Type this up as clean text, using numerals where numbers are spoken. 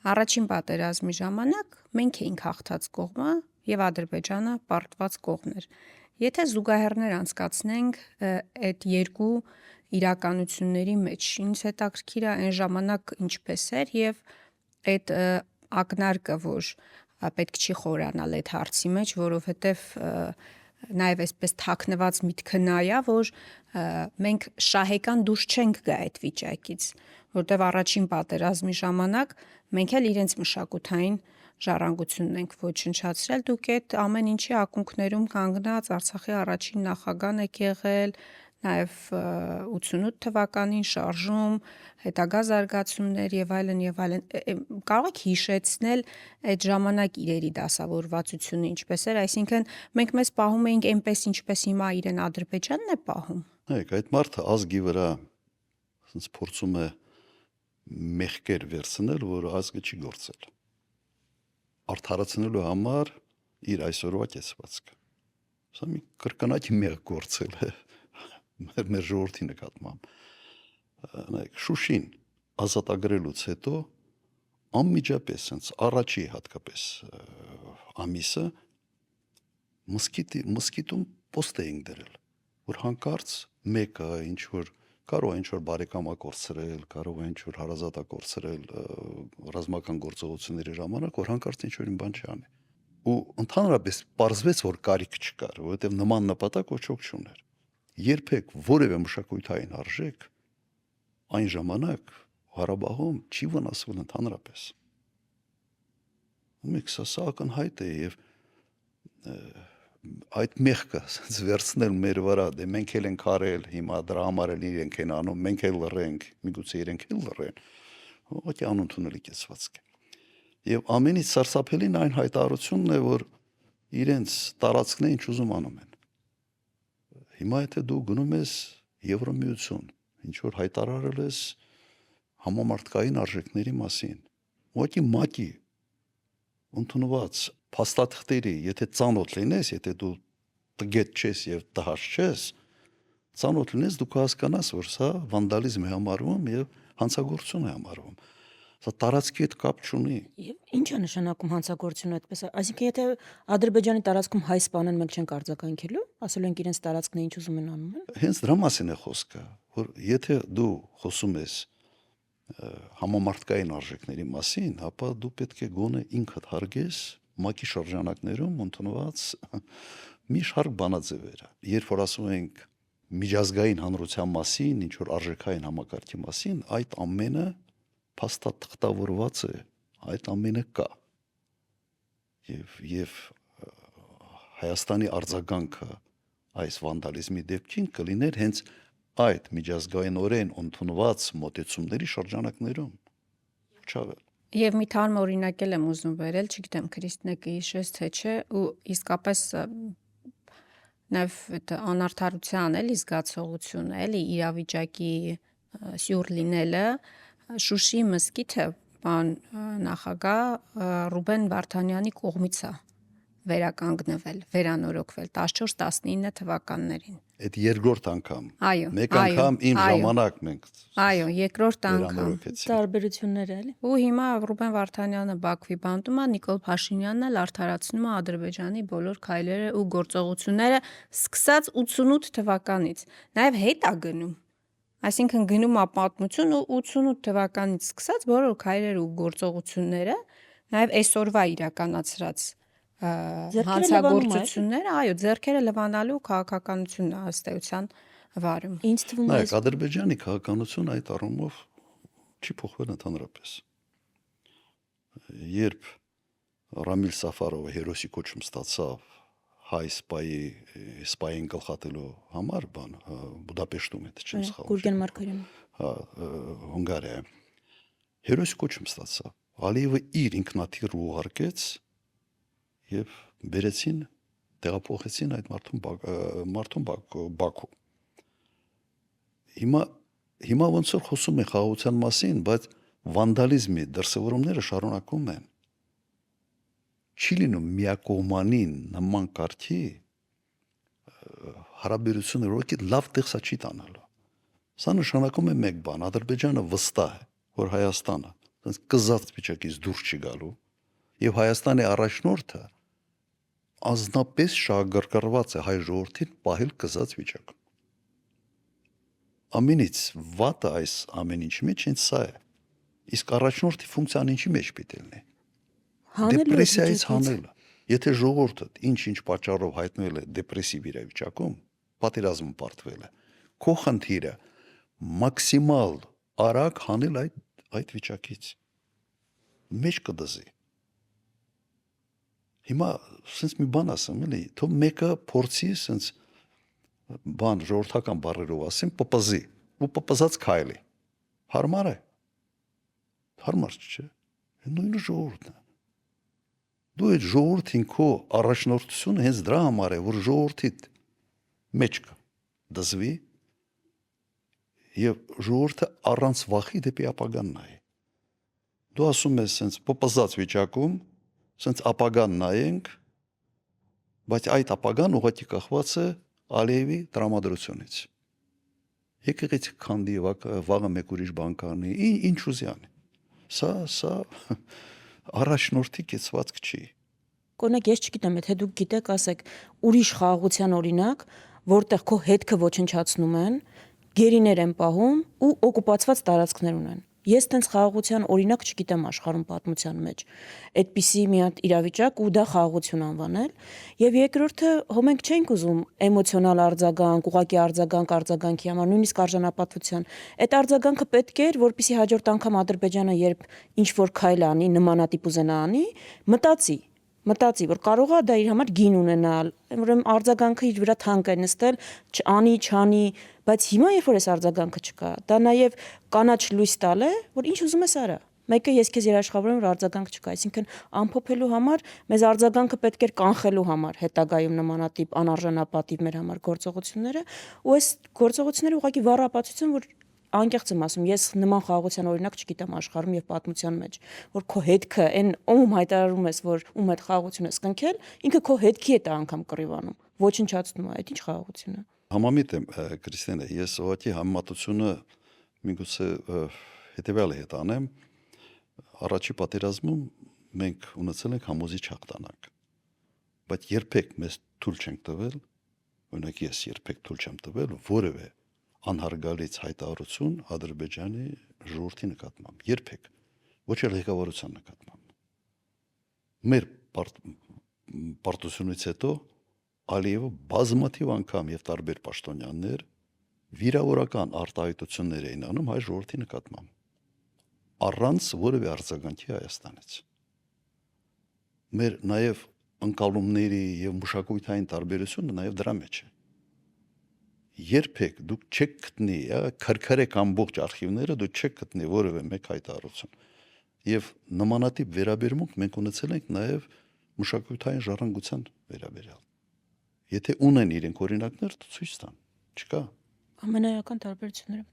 Առաջին պատերազմի ժամանակ մենք էինք հաղթած կողմը եւ Ադրբեջանը պարտված կողմ էր։ Եթե զուգահեռներ անցկացնենք այդ երկու իրականությունների մեջ, ինձ հետաքրքիր է այն ժամանակ ինչպես էր եւ այդ ակնարկը, որ պետք չի խորանալ այդ հարցի մեջ, որովհետեւ նաև այսպես թաքնված միտքը նա է, որ մենք շահեկան դուրս չենք գա այդ վիճակից, որտեվ առաջին պատերազմի ժամանակ մենք էլ իրենց մշակութային ժառանգությունն ենք ոչնչացրել, դուք այդ ամեն ինչի ակունքներում կանգնած Արցախի առաջին նախագահն եք եղել, նաև 88 թվականին շարժում, հետագա զարգացումներ եւ այլն եւ այլն, կարող եք հիշեցնել այդ ժամանակ իրերի դասավորվածությունը ինչպես էր, այսինքն մենք մեզ պահում էինք այնպես ինչպես հիմա իրեն Ադրբեջանն է պահում։ Նայեք, այդ մարդը ազգի վրա ասենց փորձում է մեղքեր վերցնել, որ ազգը չի գործել։ Արդարացնելու համար իր այսօրվա կեցվածքը։ Սա մի կրկնակի մեղք գործել է մեր ժողովրդի նկատմամբ։ Նայեք, Շուշին ազատագրելուց հետո անմիջապես sense առաջի հատկապես ամիսը մսկիտում post էինք դրել, որ հանկարծ մեկը ինչ որ կարող է ինչ որ բարեկամա կորցրել, կարող է ինչ որ հարազատա կորցրել ռազմական գործողությունների ժամանակ, որ հանկարծ ինչ որ բան չանի։ Ու ընդհանրապես պարզվեց, որ կարիք չկար, որովհետև նման նպատակ ոչոք չուներ։ Երբեք որևէ մշակութային արժեք այն ժամանակ Ղարաբաղում չի վնասվել ընդհանրապես։ Մեկ սա ակնհայտ է եւ այդ մեղքը վերցնել մեր վրա, դե մենք էլ ենք արել, հիմա դրա համար էլ իրենք են անում, մենք էլ լռենք, միգուցե իրենք էլ լռեն, ուղղակի անընդունելի կեցվածք է։ Եվ ամենից սարսափելին այն հայտարարությունն է, որ իրենց տարածքն է ինչ ուզում անում են։ Հիմա եթե դու գնում ես Եվրոմիություն, ինչ որ հայտարարել ես համամարտկային արժեքների մասին, ուղղակի ՄԱԿ-ի ընդունված փաստաթղթերի, եթե ծանոթ լինես, եթե դու տգետ չես եւ տհաճ չես, ծանոթ լինես, դու կհասկանաս, որ սա վանդալիզմ է համարվում եւ հանցագործություն է համարվում։ Սա տարածքի հետ կապ չունի։ Եվ ի՞նչ է նշանակում հանցագործությունը այդպես։ Այսինքն եթե Ադրբեջանի տարածքում հայ սպանեն, մենք չենք արձագանքելու, ասելու ենք իրենց տարածքն է ինչ ուզում են անում են։ Հենց դրա մասին է խոսքը, որ եթե դու խոսում ես համամարտկային արժեքների մասին, ապա դու պետք է գոնե ինքդ հարգես ՄԱԿ-ի շրջանակներում ընդունված մի շարք բանաձևեր։ Երբ որ ասում ենք միջազգային հանրության մասին, ինչ որ արժեքային համակարգի մասին, այդ ամենը փաստաթղթավորված է, այդ ամենը կա։ Եվ Հայաստանի արձագանքը այս վանդալիզմի դեպքին կլիներ հենց այդ միջազգայինորեն ընդունված մոտեցումների շրջանակներում։ Չավել։ Եվ մի թարմ օրինակ եմ ուզում վերել, չգիտեմ Քրիստինե կհիշես թե չէ, ու իսկապես նաև այդ անարդարության էլի զգացողությունը, էլի իրավիճակի սյուր լինելը, Շուշի մզկիթը պարոն նախագահ Ռուբեն Վարդանյանի կողմից է վերականգնվել, վերանորոգվել 14-19 թվականներին։ Այդ երկրորդ անգամ։ Այո, մեկ անգամ իմ ժամանակ մենք։ Այո, երկրորդ անգամ։ Տարբերությունները էլի։ Ու հիմա Ռուբեն Վարդանյանը Բաքվի բանտում է, Նիկոլ Փաշինյանն էլ արդարացնում է Ադրբեջանի բոլոր քայլերը ու գործողությունները սկսած 88 թվականից։ Նաև հետ է գնում։ Այսինքն գնում է պատմություն ու 88 թվականից սկսած բոլոր քայլերը ու գործողությունները, նաև այսօրվա իրականացրած հանցագործությունները, այո, ձեռքերը լվանալու քաղաքականությունն է ըստ էության վարում։ Ինձ թվում է Ադրբեջանի քաղաքականությունը այդ առումով չի փոխվել ընդհանրապես։ Երբ Ռամիլ Սաֆարովը հերոսի կոչում ստացավ հայ սպային գլխատելու համար բան Բուդապեշտում է, չեմ սխալվում։ Գուրգեն Մարկարյանը։ Հա, Հունգարիա։ Հերոսի կոչում ստացավ։ Ալիևը իր ինքնաթիռ ուղարկեց եւ բերեցին տեղափոխեցին այդ մարդուն Բաքու։ Հիմա ոնց որ խոսում են խաղաղության մասին, բայց վանդալիզմի դրսևորումները շարունակվում են։ Չի լինում միակողմանին նման կարգի հարաբերությունները, որ լավ տեղ չի տանալու։ Սա նշանակում է մեկ բան, Ադրբեջանը վստահ է, որ Հայաստանը Սենց կզած վիճակից դուրս չի գալու եւ Հայաստանի առաջնորդը ազնապես շահագրգռված է հայ ժողովրդին պահել կզած վիճակում։ Ամենից վատը այս ամեն ինչի մեջ ինձ սա է։ Իսկ առաջնորդի ֆունկցիան ինչի մեջ պիտի լինի։ Դեպրեսիայից հանելը։ Եթե ժողովուրդը ինչ պատճառով հայտնվել է դեպրեսիվ իրավիճակում, պատերազմում պարտվել է, քո խնդիրը մաքսիմալ արագ հանել այդ վիճակից։ Մեջ կդզի։ Հիմա սենց մի բան ասեմ, էլի, թող մեկը փորձի սենց բան ժողովրդական բառերով ասեմ, պպզի, ու պպզած քայլի։ Հարմար է։ Հարմար չէ։ Նույնը ժողովուրդն է։ Դու այդ ժողովրդին քո առաջնորդությունը հենց դրա համար է, որ ժողովրդիդ մեջ կա դզվի եւ ժողովուրդը առանց վախի դեպի ապագան նայի։ Դու ասում ես սենց պպզած վիճակում, սենց ապագան նայենք, բայց այդ ապագան ուղղակի կախված է Ալիևի տրամադրությունից։ Եկեղեցի քանդի վաղը մեկ ուրիշ բան կանի, ինչ ուզի անի։ Սա առաջնորդի կեցվածք չի։ Կոնակ ես չգիտեմ, եթե դուք գիտեք, ասեք, ուրիշ խաղաղության օրինակ, որտեղ քո հետքը ոչնչացնում են, գերիներ են պահում ու օկուպացված տարածքներ ունեն։ Ես տենց խաղաղության օրինակ չգիտեմ աշխարհում պատմության մեջ։ Այդպիսի մի հատ իրավիճակ ու դա խաղաղություն անվանել։ Եվ երկրորդը, հո մենք չենք ուզում էմոցիոնալ արձագանք, ուղղակի արձագանքի համար, նույնիսկ արժանապատվության։ Այդ արձագանքը պետք էր, որպեսզի հաջորդ անգամ Ադրբեջանը երբ ինչ որ քայլ անի, նմանատիպ ուզենա անի, մտածի, որ կարող է դա իր համար գին ունենալ, ուրեմն արձագանքը իր վրա թանկ է նստել, չանի, բայց հիմա երբ որ այս արձագանքը չկա, դա նաև կանաչ լույս տալ է, որ ինչ ուզում ես արա։ Մեկը ես քեզ երաշխավորում որ արձագանք չկա, այսինքն ամփոփելու համար մեզ արձագանքը պետք էր կանխելու համար հետագայում նմանատիպ անարժանապատիվ մեր համար գործողությունները, ու այս գործողությունները ուղղակի վառապացություն, որ անկեղծ եմ ասում, ես նման խաղաղության օրինակ չգիտեմ աշխարհում եւ պատմության մեջ, որ քո հետքը այն ում հայտարարում ես, որ ում հետ խաղաղություն ես կնքել, ինքը քո հետքի հետ է անգամ կռիվանում, ոչնչացնում է, այդ ինչ խաղաղություն է։ Համամիտ եմ, Կրիստինե, ես ուղղակի համեմատությունը միգուցե հետեւյալը հետ անեմ, առաջի պատերազմում մենք ունեցել ենք համոզիչ հաղթանակ, բայց երբեք մեզ թույլ չենք տվել, օրինակ ես երբեք թույլ չեմ տվել որևէ անհարգալից հայտարարություն Ադրբեջանի ժողովրդի նկատմամբ, երբեք, ոչ էլ ղեկավարության նկատմամբ։ Մեր պարտությունից հետո Ալիևը բազմաթիվ անգամ եւ տարբեր պաշտոնյաներ վիրավորական արտահայտություններ էին անում հայ ժողովրդի նկատմամբ, առանց որևէ արձագանքի Հայաստանից։ Մեր նաեւ ընկալումների եւ մշակութային տարբերությունը նաեւ դրա մեջ է։ Երբեք դուք չեք գտնի, քրքրեք ամբողջ արխիվները, դուք չեք գտնի որևէ մեկ հայտարարություն։ Եվ նմանատիպ վերաբերմունք մենք ունեցել ենք նաեւ մշակութային ժառանգության վերաբերյալ։ Եթե ունեն իրենք օրինակներ, ցույց տան, չկա։ Ամենայական տարբերությունները։